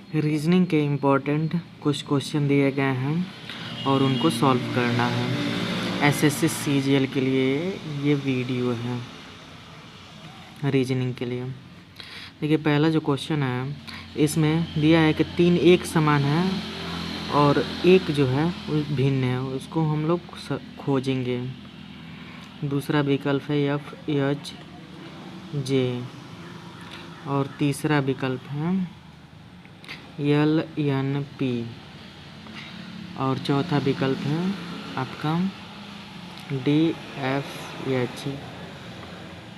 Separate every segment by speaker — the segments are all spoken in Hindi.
Speaker 1: रीजनिंग के इम्पोर्टेंट कुछ क्वेश्चन दिए गए हैं और उनको सॉल्व करना है। एसएससी सीजीएल के लिए ये वीडियो है रीजनिंग के लिए। देखिए पहला जो क्वेश्चन है इसमें दिया है कि 3 एक समान है और एक जो है वो भिन्न है, उसको हम लोग खोजेंगे। दूसरा विकल्प है एफ एच जे और तीसरा विकल्प है एल एन पी और चौथा विकल्प है आपका डी एफ एच।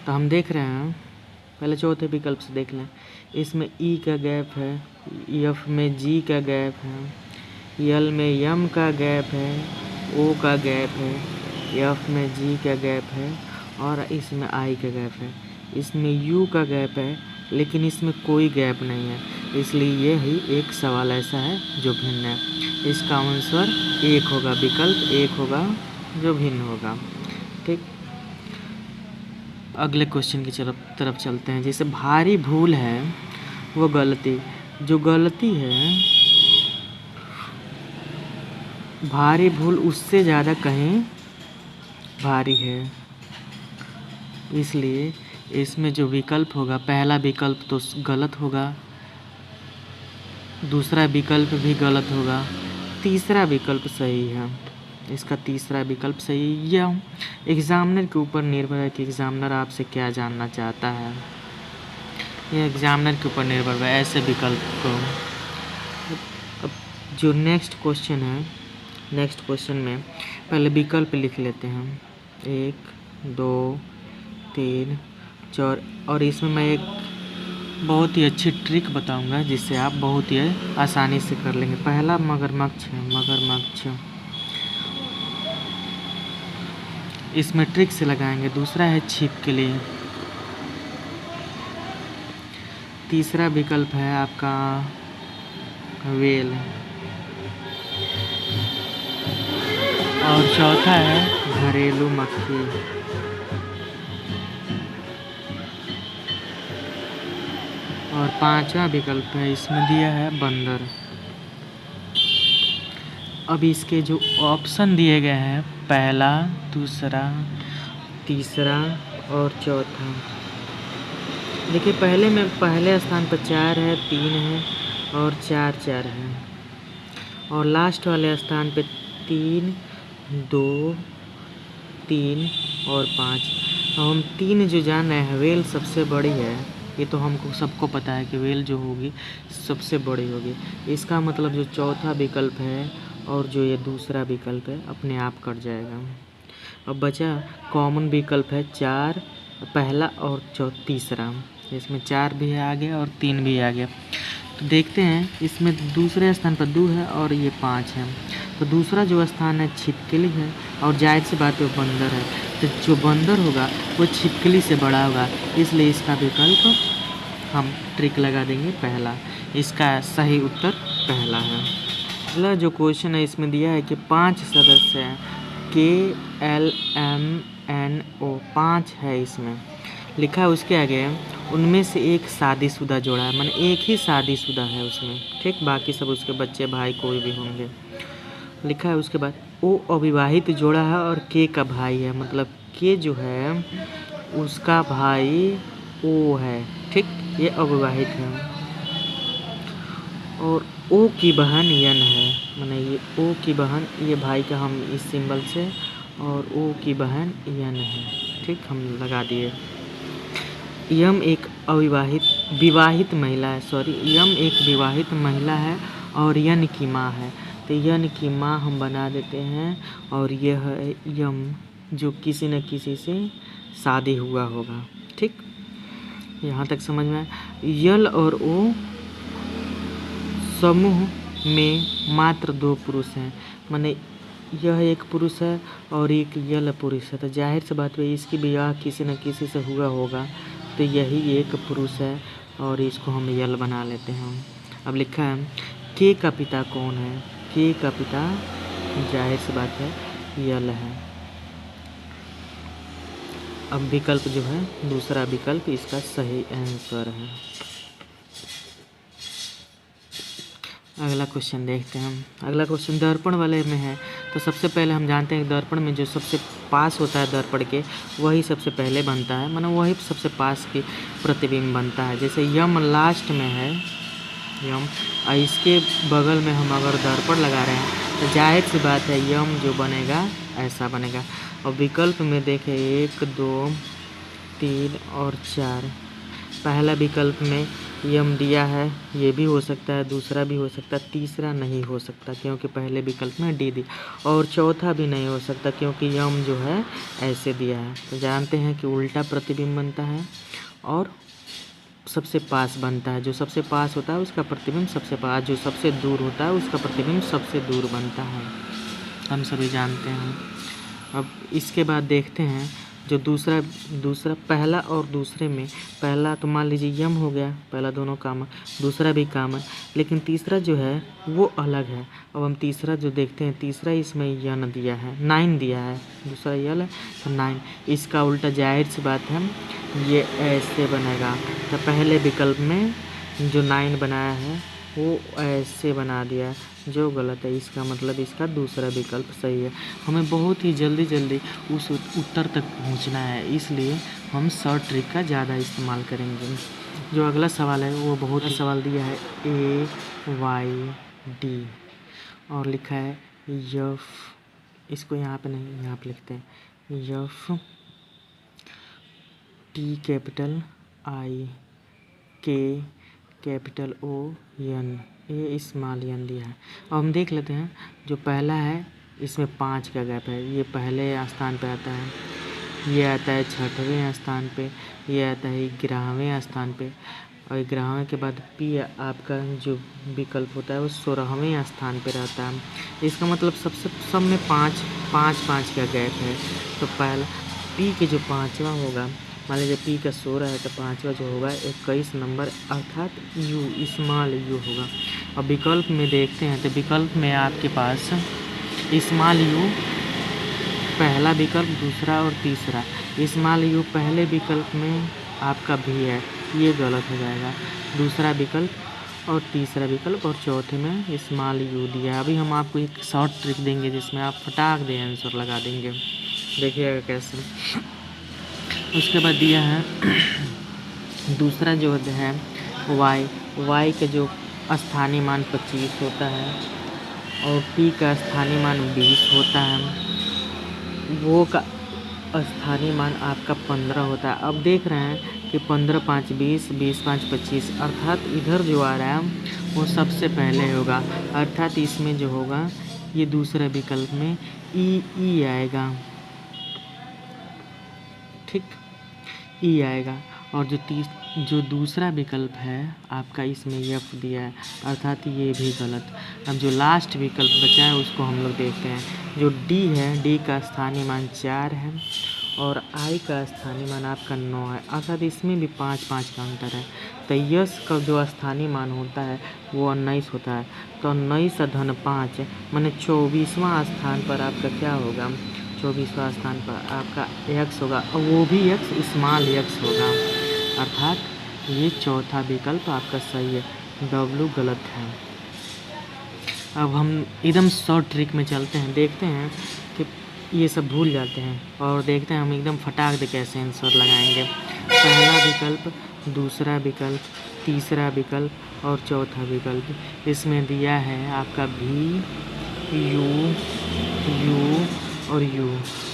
Speaker 1: तो हम देख रहे हैं पहले चौथे विकल्प से देख लें। इसमें ई का गैप है, एफ में जी का गैप है, एल में एम का गैप है, ओ का गैप है, एफ में जी का गैप है और इसमें आई का गैप है। इसमें यू का गैप है लेकिन इसमें कोई गैप नहीं है, इसलिए ये ही एक सवाल ऐसा है जो भिन्न है। इसका आंसर एक होगा, विकल्प एक होगा जो भिन्न होगा। ठीक, अगले क्वेश्चन की तरफ चलते हैं। जैसे भारी भूल है वो गलती, जो गलती है भारी भूल उससे ज़्यादा कहीं भारी है, इसलिए इसमें जो विकल्प होगा पहला विकल्प तो गलत होगा, दूसरा विकल्प भी गलत होगा, तीसरा विकल्प सही है। इसका तीसरा विकल्प सही। यह एग्जामिनर के ऊपर निर्भर है कि एग्जामिनर आपसे क्या जानना चाहता है, यह एग्जामिनर के ऊपर निर्भर है ऐसे विकल्प को। अब जो नेक्स्ट क्वेश्चन है, नेक्स्ट क्वेश्चन में पहले विकल्प लिख लेते हैं 1 2 3 4 और इसमें मैं एक बहुत ही अच्छी ट्रिक बताऊंगा जिससे आप बहुत ही आसानी से कर लेंगे। पहला मगरमच्छ है, मगरमच्छ इसमें ट्रिक से लगाएंगे। दूसरा है छिपकली, तीसरा विकल्प है आपका वेल और चौथा है घरेलू मक्खी। और पांचवा विकल्प है इसमें दिया है बंदर। अब इसके जो ऑप्शन दिए गए हैं पहला, दूसरा, तीसरा और चौथा, देखिए पहले में पहले स्थान पर 4 है, 3 है और 4 4 है और लास्ट वाले स्थान पे 3 2 3 और 5। हम 3 जो जान रहे हैं वेल सबसे बड़ी है, ये तो हमको सबको पता है कि वेल जो होगी सबसे बड़ी होगी। इसका मतलब जो चौथा विकल्प है और जो ये दूसरा विकल्प है अपने आप कट जाएगा। अब बचा कॉमन विकल्प है 4 पहला और तीसरा, इसमें 4 भी है आगे और 3 भी आ गया। तो देखते हैं इसमें दूसरे स्थान पर 2 है और ये 5 है, तो दूसरा जो स्थान है छिपकली है और जाहिर सी बात है वो बंदर है, तो जो बंदर होगा वो छिपकली से बड़ा होगा, इसलिए इसका विकल्प हम ट्रिक लगा देंगे पहला। इसका सही उत्तर पहला है। अगला जो क्वेश्चन है इसमें दिया है कि 5 सदस्य हैं, KLMNO 5 है इसमें लिखा है। उसके आगे उनमें से एक शादीशुदा जोड़ा है, माने एक ही शादीशुदा है उसमें, ठीक, बाकी सब उसके बच्चे भाई कोई भी होंगे लिखा है। उसके बाद ओ अविवाहित जोड़ा है और के का भाई है, मतलब के जो है उसका भाई ओ है, ठीक, ये अविवाहित है। और ओ की बहन यन है, माने ये ओ की बहन, ये भाई का हम इस सिंबल से, और ओ की बहन यन है, ठीक, हम लगा दिए। यम एक विवाहित महिला है, यम एक विवाहित महिला है और यन की माँ है, तो यन की माँ हम बना देते हैं और यह है यम जो किसी न किसी से शादी हुआ होगा, ठीक, यहाँ तक समझ में आया। यल और ओ समूह में मात्र 2 पुरुष हैं, माने यह एक पुरुष है और एक यल पुरुष है, तो जाहिर सी बात है इसकी विवाह किसी न किसी से हुआ होगा, तो यही एक पुरुष है और इसको हम यल बना लेते हैं। अब लिखा है के का पिता कौन है, के का पिता जाहिर सी बात है यल है। अब विकल्प जो है दूसरा विकल्प इसका सही आंसर है। अगला क्वेश्चन देखते हैं हम। अगला क्वेश्चन दर्पण वाले में है। तो सबसे पहले हम जानते हैं कि दर्पण में जो सबसे पास होता है दर्पण के, वही सबसे पहले बनता है, मतलब वही सबसे पास की प्रतिबिंब बनता है। जैसे यम लास्ट में है, यम, और इसके बगल में हम अगर दर्पण लगा रहे हैं तो जाहिर सी बात है यम जो बनेगा ऐसा बनेगा। और विकल्प में देखें 1 2 3 और 4। पहला विकल्प में यम दिया है, ये भी हो सकता है, दूसरा भी हो सकता है, तीसरा नहीं हो सकता क्योंकि पहले विकल्प में डी दी, और चौथा भी नहीं हो सकता क्योंकि यम जो है ऐसे दिया है। तो जानते हैं कि उल्टा प्रतिबिंब बनता है और सबसे पास बनता है। जो सबसे पास होता है उसका प्रतिबिंब सबसे पास, जो सबसे दूर होता है उसका प्रतिबिंब सबसे दूर बनता है, हम सभी जानते हैं। अब इसके बाद देखते हैं जो दूसरा पहला और दूसरे में, पहला तो मान लीजिए यम हो गया, पहला दोनों कॉमन, दूसरा भी कॉमन, लेकिन तीसरा जो है वो अलग है। अब हम तीसरा जो देखते हैं, तीसरा इसमें यन दिया है, 9 दिया है, दूसरा यल है तो 9। इसका उल्टा जाहिर सी बात है ये ऐसे बनेगा। तो पहले विकल्प में जो 9 बनाया है वो ऐसे बना दिया, जो गलत है। इसका मतलब इसका दूसरा विकल्प सही है। हमें बहुत ही जल्दी उस उत्तर तक पहुंचना है, इसलिए हम शॉर्ट ट्रिक का ज़्यादा इस्तेमाल करेंगे। जो अगला सवाल है वो बहुत ही सवाल दिया है AYD और लिखा है यफ, इसको यहाँ पे नहीं, यहाँ पे लिखते हैं F T capital I K capital O N, ये स्मॉल एन दिया है। अब हम देख लेते हैं जो पहला है इसमें 5 का गैप है, ये पहले स्थान पे आता है, ये आता है 6वें स्थान पे, ये आता है 11वें स्थान पे, और 11वें के बाद P आपका जो विकल्प होता है वो 16वें स्थान पे रहता है। इसका मतलब सब में 5 का गैप है। तो पहला P के जो 5वां होगा, मान लीजिए P का 16 है तो 5वां जो होगा 21 नंबर, अर्थात U स्मॉल U होगा। अब विकल्प में देखते हैं तो विकल्प में आपके पास स्मॉल U पहला विकल्प, दूसरा और तीसरा। स्मॉल U पहले विकल्प में आपका भी है, ये गलत हो जाएगा। दूसरा विकल्प और तीसरा विकल्प और चौथे में स्मॉल U दिया है। अभी हम आपको एक शॉर्ट ट्रिक देंगे जिसमें आप फटाक दे आंसर लगा देंगे, देखिएगा कैसे। उसके बाद दिया है दूसरा जो है y का जो स्थानीय मान 25 होता है और p का स्थानीय मान 20 होता है, वो का स्थानीय मान आपका 15 होता है। अब देख रहे हैं कि 15 5 20, 20 5 25, अर्थात इधर जो आ रहा है वो सबसे पहले होगा, अर्थात इसमें जो होगा ये दूसरे विकल्प में ई आएगा, ठीक, ई आएगा। और जो दूसरा विकल्प है आपका इसमें यफ दिया है, अर्थात ये भी गलत। अब जो लास्ट विकल्प बचा है उसको हम लोग देखते हैं। जो डी है, डी का स्थानीय मान 4 है और आई का स्थानीय मान आपका 9 है, अर्थात इसमें भी 5 का अंतर है। तो यस का जो स्थानीय मान होता है वो 19 होता है, तो 19 धन 5 माने 24वां स्थान पर आपका क्या होगा, 24वां स्थान पर आपका x होगा, और वो भी x स्मॉल x होगा, अर्थात ये चौथा विकल्प आपका सही है, W गलत है। अब हम एकदम शॉर्ट ट्रिक में चलते हैं, देखते हैं कि ये सब भूल जाते हैं और देखते हैं हम एकदम फटाक दे कैसे आंसर लगाएंगे। पहला विकल्प, दूसरा विकल्प, तीसरा विकल्प और चौथा विकल्प। इसमें दिया है आपका V U और U।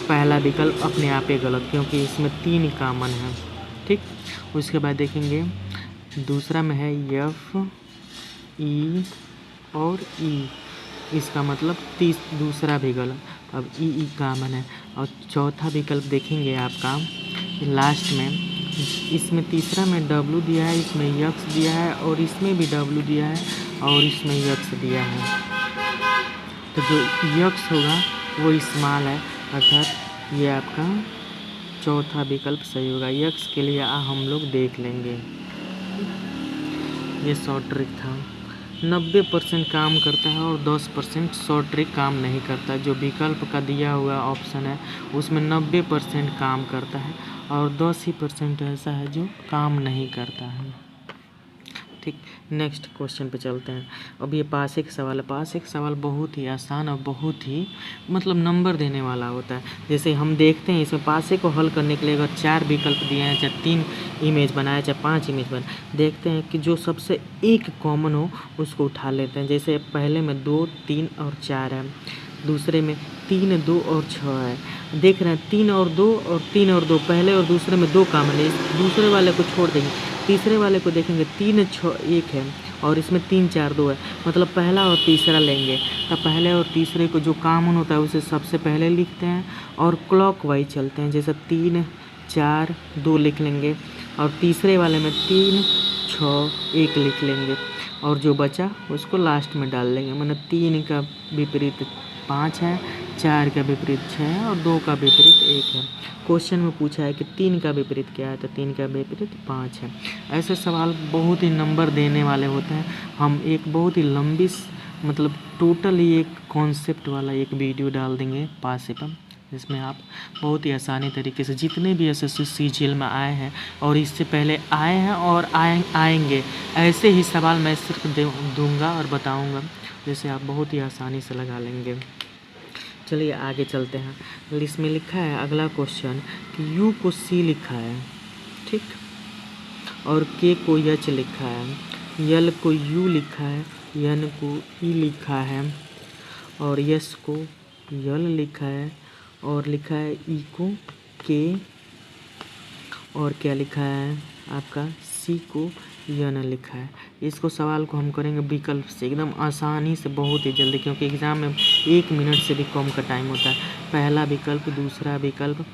Speaker 1: पहला विकल्प अपने आप ही गलत क्योंकि इसमें 3 कॉमन है, ठीक। उसके बाद देखेंगे दूसरा में है F E और E, इसका मतलब दूसरा भी गलत, अब ई कॉमन है। और चौथा विकल्प देखेंगे आपका लास्ट में, इसमें तीसरा में W दिया है, इसमें यक्स दिया है और इसमें भी W दिया है और इसमें यक्स दिया है। तो जो यक्स होगा वो स्मॉल है, अर्थात ये आपका चौथा विकल्प सही होगा। यक्स के लिए हम लोग देख लेंगे। ये शॉर्ट ट्रिक था, 90% काम करता है और 10% शॉर्ट ट्रिक काम नहीं करता। जो विकल्प का दिया हुआ ऑप्शन है उसमें 90% काम करता है और 10% ऐसा है जो काम नहीं करता है। ठीक, नेक्स्ट क्वेश्चन पे चलते हैं। अब ये पास एक सवाल है। पास एक सवाल बहुत ही आसान और बहुत ही मतलब नंबर देने वाला होता है। जैसे हम देखते हैं इसमें पासे को हल करने के लिए अगर 4 विकल्प दिए हैं, चाहे 3 इमेज बनाए, चाहे 5 इमेज बनाए, देखते हैं कि जो सबसे एक कॉमन हो उसको उठा लेते हैं। जैसे पहले में 2, 3 और 4 है, दूसरे में 3, 2 और 6 है। देख रहे हैं 3 और 2 और 3 और 2, पहले और दूसरे में 2 कॉमन है, दूसरे वाले को छोड़ देंगे, तीसरे वाले को देखेंगे 3, 6, 1 है और इसमें 3, 4, 2 है, मतलब पहला और तीसरा लेंगे। तब पहले और तीसरे को जो कॉमन होता है उसे सबसे पहले लिखते हैं और क्लॉकवाइज चलते हैं। जैसे 3, 4, 2 लिख लेंगे और तीसरे वाले में 3, 6, 1 लिख लेंगे और जो बचा उसको लास्ट में डाल लेंगे। मतलब 3 का विपरीत 5 है, 4 का विपरीत 6 है और 2 का विपरीत 1 है। क्वेश्चन में पूछा है कि 3 का विपरीत क्या है, तो 3 का विपरीत 5 है। ऐसे सवाल बहुत ही नंबर देने वाले होते हैं। हम एक बहुत ही लंबी मतलब टोटल ही एक कॉन्सेप्ट वाला एक वीडियो डाल देंगे पासे पर, जिसमें आप बहुत ही आसानी तरीके से जितने भी एसएससी सीजीएल में आए हैं और इससे पहले आए हैं और आएंगे, ऐसे ही सवाल मैं सिर्फ दूंगा और बताऊंगा, जैसे आप बहुत ही आसानी से लगा लेंगे। चलिए आगे चलते हैं। इसमें लिखा है अगला क्वेश्चन कि यू को सी लिखा है, ठीक, और के को एच लिखा है, यल को यू लिखा है, एन को ई लिखा है और एस को यल लिखा है और लिखा है ई को के और क्या लिखा है आपका सी को यन लिखा है। इसको सवाल को हम करेंगे विकल्प से एकदम आसानी से, बहुत ही जल्दी, क्योंकि एग्ज़ाम में 1 मिनट से भी कम का टाइम होता है। पहला विकल्प, दूसरा विकल्प,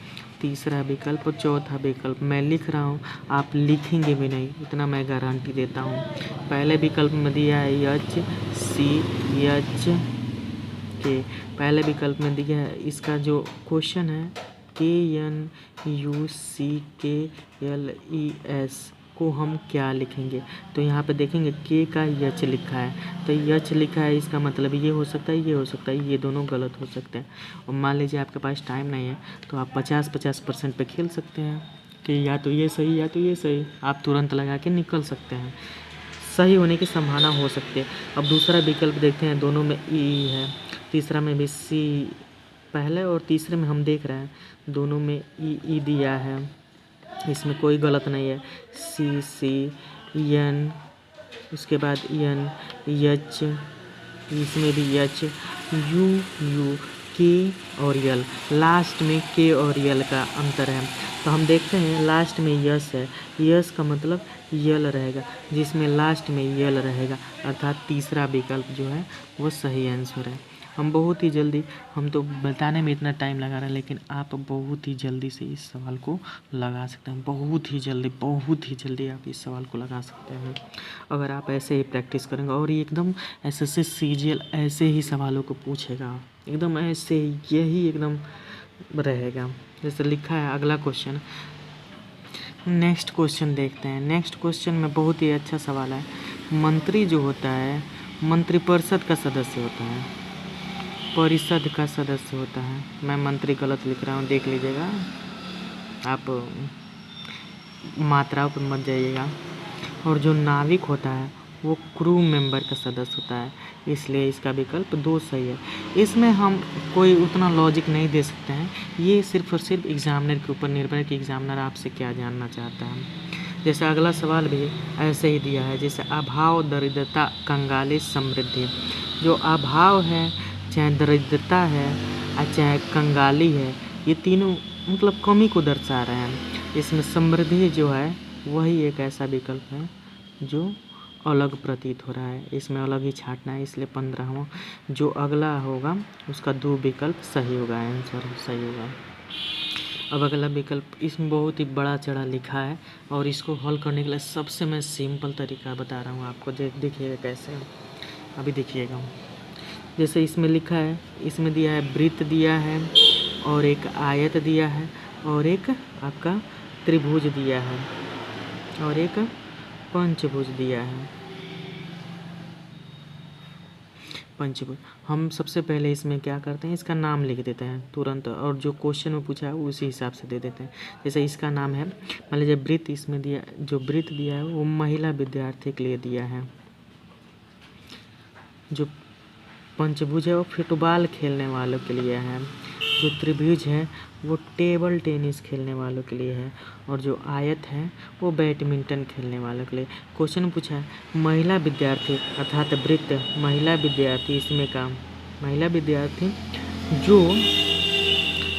Speaker 1: तीसरा विकल्प और चौथा विकल्प मैं लिख रहा हूँ, आप लिखेंगे भी नहीं, इतना मैं गारंटी देता हूँ। पहले विकल्प में दिया है एच सी एच के, पहले विकल्प में दिया है इसका जो क्वेश्चन है के एन यू सी के एल ई एस को हम क्या लिखेंगे, तो यहाँ पे देखेंगे के का यच लिखा है, तो यच लिखा है, इसका मतलब ये हो सकता है, ये हो सकता है, ये दोनों गलत हो सकते हैं। और मान लीजिए आपके पास टाइम नहीं है तो आप 50-50% पे खेल सकते हैं कि या तो ये सही या तो ये सही, आप तुरंत लगा के निकल सकते हैं, सही होने की संभावना हो सकती है। अब दूसरा विकल्प देखते हैं, दोनों में ई है, तीसरा में भी सी, पहले और तीसरे में हम देख रहे हैं दोनों में ई दिया है, इसमें कोई गलत नहीं है। सी सी एन, उसके बाद एन एच, इसमें भी एच, यू यू, के और यल, लास्ट में के और यल का अंतर है। तो हम देखते हैं लास्ट में यस है, यस का मतलब यल रहेगा, जिसमें लास्ट में यल रहेगा, अर्थात तीसरा विकल्प जो है वो सही आंसर है। हम बहुत ही जल्दी, हम तो बताने में इतना टाइम लगा रहे हैं, लेकिन आप बहुत ही जल्दी से इस सवाल को लगा सकते हैं, बहुत ही जल्दी आप इस सवाल को लगा सकते हैं अगर आप ऐसे ही प्रैक्टिस करेंगे। और ये एकदम एसएससी सीजीएल ऐसे ही सवालों को पूछेगा, एकदम ऐसे यही एकदम रहेगा जैसे लिखा है। अगला क्वेश्चन, नेक्स्ट क्वेश्चन देखते हैं। नेक्स्ट क्वेश्चन में बहुत ही अच्छा सवाल है। मंत्री जो होता है मंत्रिपरिषद का सदस्य होता है, परिषद का सदस्य होता है, मैं मंत्री गलत लिख रहा हूँ, देख लीजिएगा, आप मात्राओं पर मत जाइएगा। और जो नाविक होता है वो क्रू मेंबर का सदस्य होता है, इसलिए इसका विकल्प 2 सही है। इसमें हम कोई उतना लॉजिक नहीं दे सकते हैं, ये सिर्फ और सिर्फ एग्जामिनर के ऊपर निर्भर है कि एग्जामिनर आपसे क्या जानना चाहता है। जैसे अगला सवाल भी ऐसे ही दिया है, जैसे अभाव, दरिद्रता, कंगाली, समृद्धि। जो अभाव है, चाहे दरिद्रता है और चाहे कंगाली है, ये तीनों मतलब कमी को दर्शा रहे हैं। इसमें समृद्धि जो है वही एक ऐसा विकल्प है जो अलग प्रतीत हो रहा है, इसमें अलग ही छांटना है, इसलिए 15वां जो अगला होगा उसका 2 विकल्प सही होगा, आंसर सही होगा। अब अगला विकल्प इसमें बहुत ही बड़ा चढ़ा लिखा है और इसको हल करने के लिए सबसे मैं सिंपल तरीका बता रहा हूँ आपको, देखिएगा कैसे, अभी देखिएगा। जैसे इसमें लिखा है, इसमें दिया है वृत्त दिया है और एक आयत दिया है और एक आपका त्रिभुज दिया है और एक पंचभुज दिया है। पंचभुज। हम सबसे पहले इसमें क्या करते हैं, इसका नाम लिख देते हैं तुरंत, और जो क्वेश्चन में पूछा है उसी हिसाब से दे देते हैं। जैसे इसका नाम है, मान लीजिए वृत्त, इसमें दिया, जो वृत्त दिया है वो महिला विद्यार्थी के लिए दिया है। जो पंचभुज है वो फुटबॉल खेलने वालों के लिए है। जो त्रिभुज है वो टेबल टेनिस खेलने वालों के लिए है। और जो आयत है वो बैडमिंटन खेलने वालों के लिए। क्वेश्चन पूछा है महिला विद्यार्थी अर्थात वृत्त महिला विद्यार्थी, इसमें काम महिला विद्यार्थी जो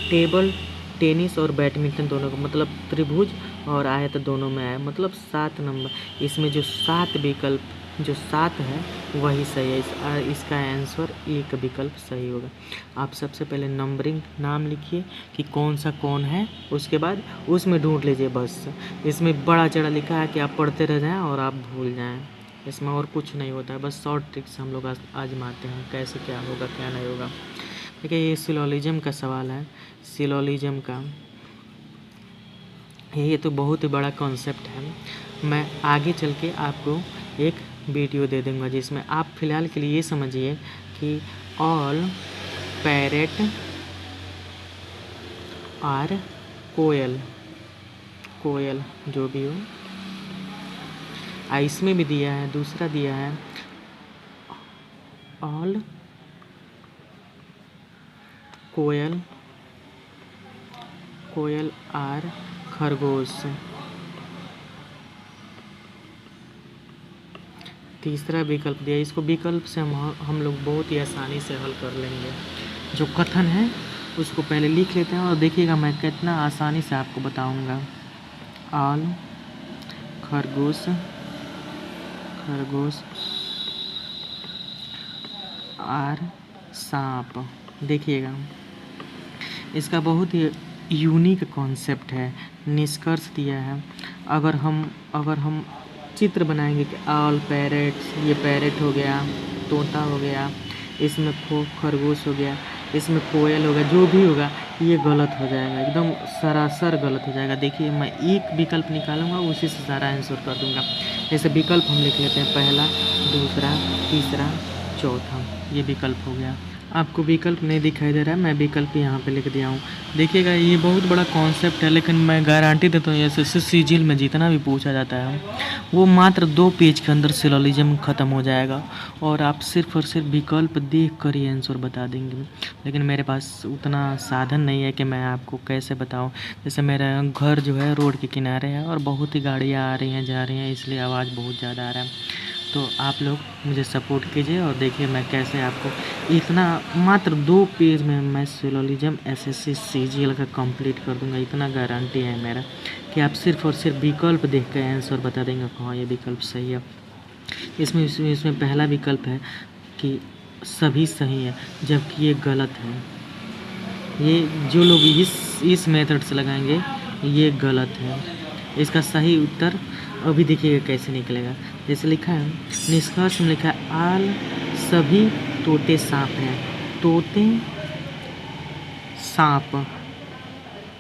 Speaker 1: टेबल टेनिस और बैडमिंटन दोनों को, मतलब त्रिभुज और आयत दोनों में आया, मतलब 7 नंबर। इसमें जो 7 विकल्प, जो 7 है वही सही है। इसका आंसर एक विकल्प सही होगा। आप सबसे पहले नंबरिंग नाम लिखिए कि कौन सा कौन है, उसके बाद उसमें ढूंढ लीजिए बस। इसमें बड़ा चढ़ा लिखा है कि आप पढ़ते रह जाएं और आप भूल जाएं, इसमें और कुछ नहीं होता है। बस शॉर्ट ट्रिक्स हम लोग आजमाते हैं, कैसे क्या होगा क्या नहीं होगा। देखिए ये सिलोजिज्म का सवाल है। सिलोजिज्म का ये तो बहुत ही बड़ा कॉन्सेप्ट है। मैं आगे चल के आपको एक वीडियो दे दूंगा जिसमें आप फिलहाल के लिए ये समझिए कि ऑल पैरेट आर कोयल, कोयल जो भी हो। इसमें भी दिया है, दूसरा दिया है ऑल कोयल, कोयल आर खरगोश। तीसरा विकल्प दिया, इसको विकल्प से हम लोग बहुत ही आसानी से हल कर लेंगे। जो कथन है उसको पहले लिख लेते हैं और देखिएगा मैं कितना आसानी से आपको बताऊंगा। ऑल खरगोश, खरगोश आर सांप। देखिएगा इसका बहुत ही यूनिक कॉन्सेप्ट है। निष्कर्ष दिया है, अगर हम चित्र बनाएंगे कि ऑल पैरेट्स, ये पैरेट हो गया, तोता हो गया, इसमें खरगोश हो गया, इसमें कोयल होगा, जो भी होगा ये गलत हो जाएगा, एकदम सरासर गलत हो जाएगा। देखिए मैं एक विकल्प निकालूंगा, उसी से सारा आंसर कर दूंगा। जैसे विकल्प हम लिख लेते हैं, पहला, दूसरा, तीसरा, चौथा, ये विकल्प हो गया। आपको विकल्प नहीं दिखाई दे रहा है, मैं विकल्प यहाँ पे लिख दिया हूँ। देखिएगा ये बहुत बड़ा कॉन्सेप्ट है, लेकिन मैं गारंटी देता हूँ एसएससी सीजीएल में जितना भी पूछा जाता है वो मात्र 2 पेज के अंदर सिलोजिज्म ख़त्म हो जाएगा और आप सिर्फ और सिर्फ विकल्प देख कर ही आंसर बता देंगे। लेकिन मेरे पास उतना साधन नहीं है कि मैं आपको कैसे बताऊँ। जैसे मेरा घर जो है रोड के किनारे है और बहुत ही गाड़ियाँ आ रही हैं जा रही हैं, इसलिए आवाज़ बहुत ज़्यादा आ रहा है। तो आप लोग मुझे सपोर्ट कीजिए और देखिए मैं कैसे आपको इतना मात्र 2 पेज में मैं सिलोजिज्म एसएससी सीजीएल का कंप्लीट कर दूंगा। इतना गारंटी है मेरा कि आप सिर्फ और सिर्फ विकल्प देख कर आंसर बता देंगे, हाँ ये विकल्प सही है। इसमें पहला विकल्प है कि सभी सही है, जबकि ये गलत है। ये जो लोग इस मेथड से लगाएंगे ये गलत है। इसका सही उत्तर अभी देखिएगा कैसे निकलेगा। जैसे लिखा है निष्कर्ष में लिखा है आल सभी तोते सांप हैं, तोते सांप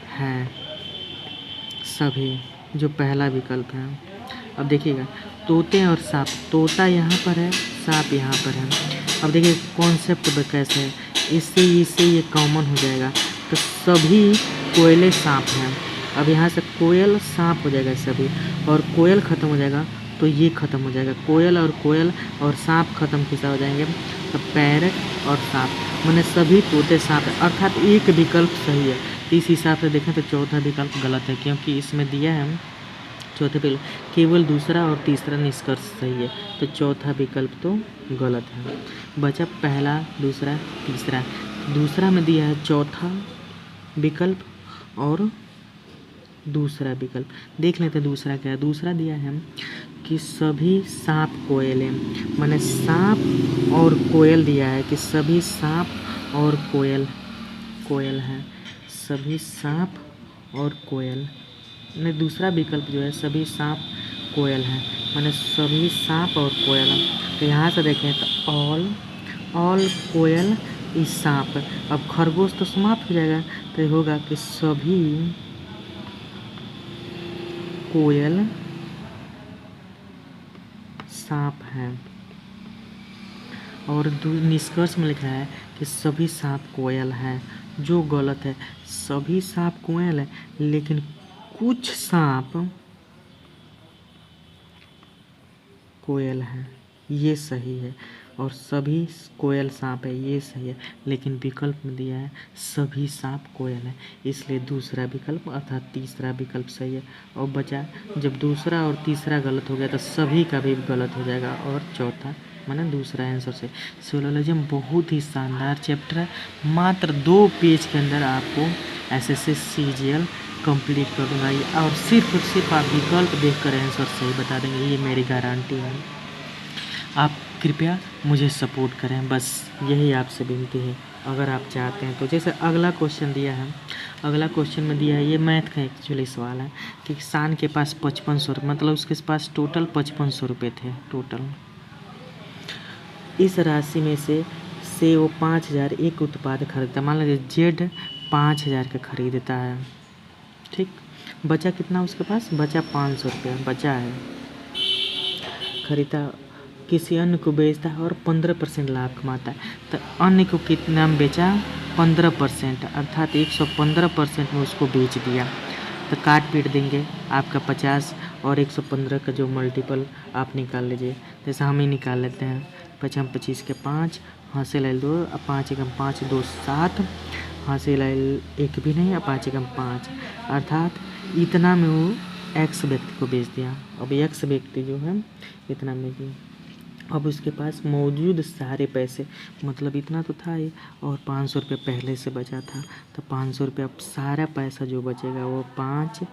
Speaker 1: हैं सभी, जो पहला विकल्प है। अब देखिएगा तोते और सांप, तोता यहाँ पर है, सांप यहाँ पर है। अब देखिए कॉन्सेप्ट कैसे है, इससे ये कॉमन हो जाएगा, तो सभी कोयले सांप हैं। अब यहाँ से कोयल सांप हो जाएगा सभी, और कोयल ख़त्म हो जाएगा तो ये ख़त्म हो जाएगा। कोयल और सांप ख़त्म किसा हो जाएंगे, तो पैरट और सांप, मैंने सभी तोते सांप है, अर्थात एक विकल्प सही है। इस हिसाब से देखें तो चौथा विकल्प गलत है, क्योंकि इसमें दिया है चौथे विकल्प केवल दूसरा और तीसरा निष्कर्ष सही है, तो चौथा विकल्प तो गलत है। बचा पहला, दूसरा, तीसरा। दूसरा में दिया है चौथा विकल्प और दूसरा विकल्प। देख लेते हैं दूसरा क्या है। दूसरा दिया है कि सभी सांप कोयल हैं, मैंने सांप और कोयल दिया है कि सभी सांप और कोयल हैं, सभी सांप और कोयल। मैंने दूसरा विकल्प जो है सभी सांप कोयल हैं, मैंने सभी सांप और कोयल हैं। तो यहाँ से देखें तो ऑल कोयल इस सांप। अब खरगोश तो समाप्त हो जाएगा, तो होगा कि सभी कोयल सांप हैं। और निष्कर्ष में लिखा है कि सभी सांप कोयल हैं, जो गलत है। सभी सांप कोयल है, लेकिन कुछ सांप कोयल हैं, ये सही है। और सभी कोयल सांप है, ये सही है। लेकिन विकल्प में दिया है सभी सांप कोयल है, इसलिए दूसरा विकल्प अर्थात तीसरा विकल्प सही है। और बचा जब दूसरा और तीसरा गलत हो गया तो सभी का भी गलत हो जाएगा और चौथा माने दूसरा आंसर से। सिलोलॉजिज्म बहुत ही शानदार चैप्टर है, मात्र 2 पेज के अंदर आपको एसएससी सीजीएल कंप्लीट कर दूंगा ये, और सिर्फ आप विकल्प देखकर आंसर सही बता देंगे, ये मेरी गारंटी है। आप कृपया मुझे सपोर्ट करें, बस यही आपसे विनती है अगर आप चाहते हैं तो। जैसे अगला क्वेश्चन दिया है, अगला क्वेश्चन में दिया है, ये मैथ का एक्चुअली सवाल है कि किसान के पास 5500, मतलब उसके पास टोटल 5500 रुपये थे टोटल। इस राशि में से वो 5000 एक उत्पाद खरीदता, मान लीजिए जेड 5000 का खरीदता है, ठीक। बचा कितना उसके पास, बचा 500 रुपया बचा है, खरीदा। किसी अन्य को बेचता है और 15% लाभ कमाता है, तो अन्य को कितना में बेचा, 15%, अर्थात 115% में उसको बेच दिया। तो काट पीट देंगे आपका 50 और 115 का जो मल्टीपल आप निकाल लीजिए, जैसे हम ही निकाल लेते हैं। 25 के 5 हाथ से ले 2, 5 एकम 5 2 7, हाथ से ले 1 भी नहीं, 5 एकम 5, अर्थात इतना में वो एक्स व्यक्ति को बेच दिया। अब एक्स व्यक्ति जो है इतना में भी, अब उसके पास मौजूद सारे पैसे, मतलब इतना तो था ही और 500 रुपये पहले से बचा था, तो 500 रुपये अब सारा पैसा जो बचेगा वो 5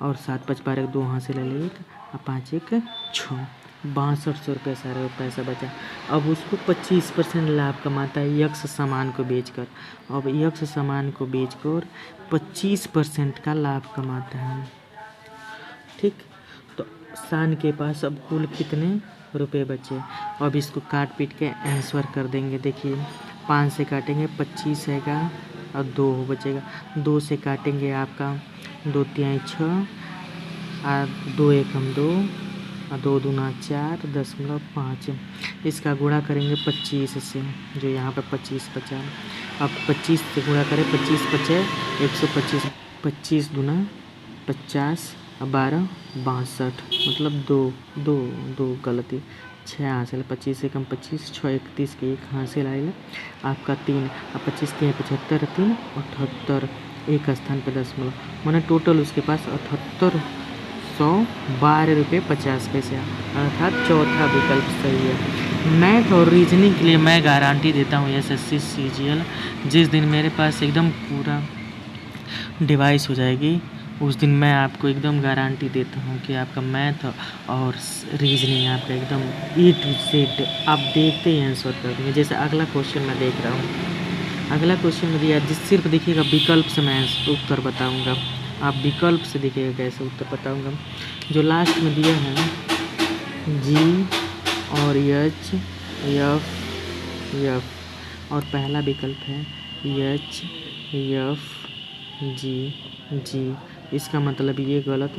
Speaker 1: और 7 5 12 2 हाथ से ले 1 और 5 1 6, 6200 रुपये सारा पैसा बचा। अब उसको 25% लाभ कमाता है यक्ष सामान को बेचकर। अब यक्ष सामान को बेचकर 25% का लाभ कमाता है, ठीक। तो शान के पास अब कुल कितने रुपए बचे। अब इसको काट पीट के आंसर कर देंगे। देखिए 5 से काटेंगे 25 आएगा और 2 बचेगा, 2 से काटेंगे आपका 2 3 6 और 2 एकम 2 और 2 दूना 4 10.5, इसका गुणा करेंगे 25 से, जो यहाँ पे 25 बचा। अब 25 से गुणा करें, 25 बचे 125, 25 दूना 50 और 12 62, मतलब 2 गलती, 6 हासिल, 25 एकम 25, 6 31 के 1 हासिल आएगा आपका 3 और 25 3 75 3 78, एक स्थान पर 10 मैंने टोटल उसके पास 7812 रुपये 50 पैसे, अर्थात चौथा विकल्प सही है। मैथ और रीजनिंग के लिए मैं गारंटी देता हूँ एसएससी सीजीएल, जिस दिन मेरे पास एकदम पूरा डिवाइस हो जाएगी उस दिन मैं आपको एकदम गारंटी देता हूँ कि आपका मैथ और रीजनिंग आपका एकदम A to Z आप देखते ही आंसर कर देंगे। जैसे अगला क्वेश्चन मैं देख रहा हूँ, अगला क्वेश्चन में दिया, जिस सिर्फ देखिएगा विकल्प से मैं उत्तर बताऊँगा, आप विकल्प से देखिएगा कैसे उत्तर बताऊँगा। जो लास्ट में दिया है G और H F और पहला विकल्प है H F G, इसका मतलब ये गलत,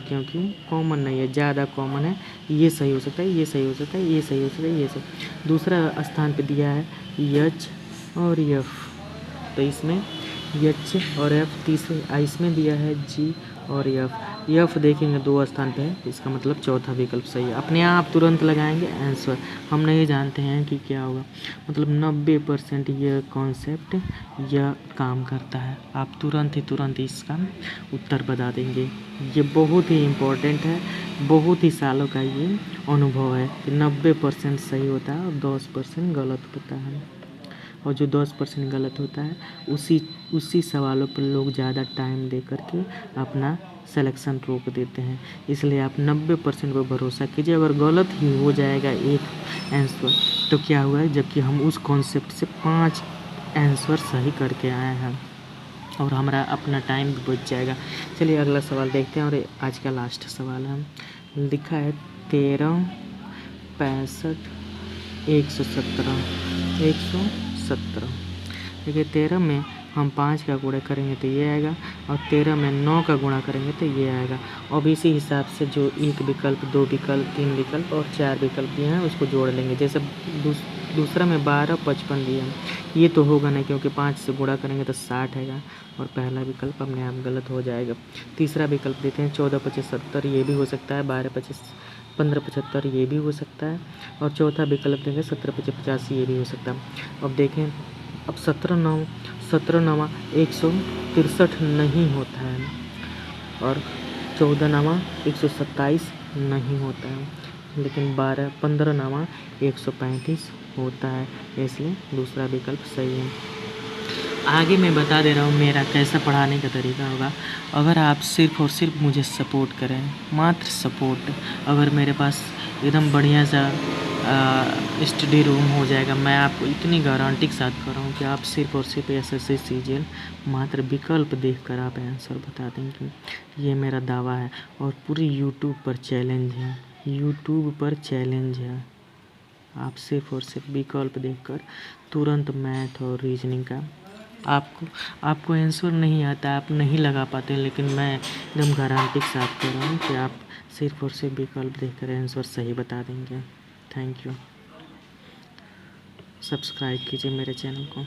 Speaker 1: क्योंकि कॉमन नहीं है, ज़्यादा कॉमन है। ये सही हो सकता है, ये सही हो सकता है, ये सही हो सकता है, ये सही। दूसरा स्थान पे दिया है H और F, तो इसमें H और F तीसरे, इसमें दिया है G और F देखेंगे 2 स्थान पे है, इसका मतलब चौथा विकल्प सही है। अपने आप तुरंत लगाएंगे आंसर, हम नहीं जानते हैं कि क्या होगा, मतलब 90% ये कॉन्सेप्ट यह काम करता है, आप तुरंत इसका उत्तर बता देंगे। ये बहुत ही इम्पोर्टेंट है, बहुत ही सालों का ये अनुभव है कि 90% सही होता है और 10% गलत होता है, और जो 10% गलत होता है उसी सवालों पर लोग ज़्यादा टाइम दे करके अपना सिलेक्शन रोक देते हैं। इसलिए आप 90% पर भरोसा कीजिए, अगर गलत ही हो जाएगा एक आंसर तो क्या हुआ है, जबकि हम उस कॉन्सेप्ट से 5 आंसर सही करके आए हैं और हमारा अपना टाइम भी बच जाएगा। चलिए अगला सवाल देखते हैं, और आज का लास्ट सवाल है, लिखा है 13 65 117 देखिए 13 में हम 5 का गुणा करेंगे तो ये आएगा, और 13 में 9 का गुणा करेंगे तो ये आएगा। अब इसी हिसाब से जो एक विकल्प, 2 विकल्प, 3 विकल्प और 4 विकल्प दिए हैं उसको जोड़ लेंगे। जैसे दूसरा में 12, 55 दिया है, ये तो होगा नहीं क्योंकि 5 से गुणा करेंगे तो 60 आएगा, और पहला विकल्प अपने आप गलत हो जाएगा। तीसरा विकल्प देते हैं 14, 25, 70, ये भी हो सकता है। 12, 25, 15, 75, ये भी हो सकता है। और चौथा विकल्प देंगे 17, 25, 85, ये भी हो सकता है। अब देखें, अब 17 नवा 163 नहीं होता है, और 14 नवा 127 नहीं होता है, लेकिन 15 नवा 135 होता है, इसलिए दूसरा विकल्प सही है। आगे मैं बता दे रहा हूँ मेरा कैसा पढ़ाने का तरीका होगा। अगर आप सिर्फ़ और सिर्फ मुझे सपोर्ट करें, मात्र सपोर्ट, अगर मेरे पास एकदम बढ़िया सा स्टडी रूम हो जाएगा, मैं आपको इतनी गारंटी के साथ कर रहा हूँ कि आप सिर्फ और सिर्फ SSC CGL मात्र विकल्प देखकर आप आंसर बता देंगे। ये मेरा दावा है, और पूरी यूट्यूब पर चैलेंज है, यूट्यूब पर चैलेंज है। आप सिर्फ और सिर्फ विकल्प देखकर तुरंत मैथ और रीजनिंग का आपको आंसर नहीं आता, आप नहीं लगा पाते, लेकिन मैं एकदम गारंटी के साथ कह रहा हूँ कि आप सिर्फ और सिर्फ विकल्प देखकर आंसर सही बता देंगे। Thank you. सब्सक्राइब कीजिए मेरे चैनल को।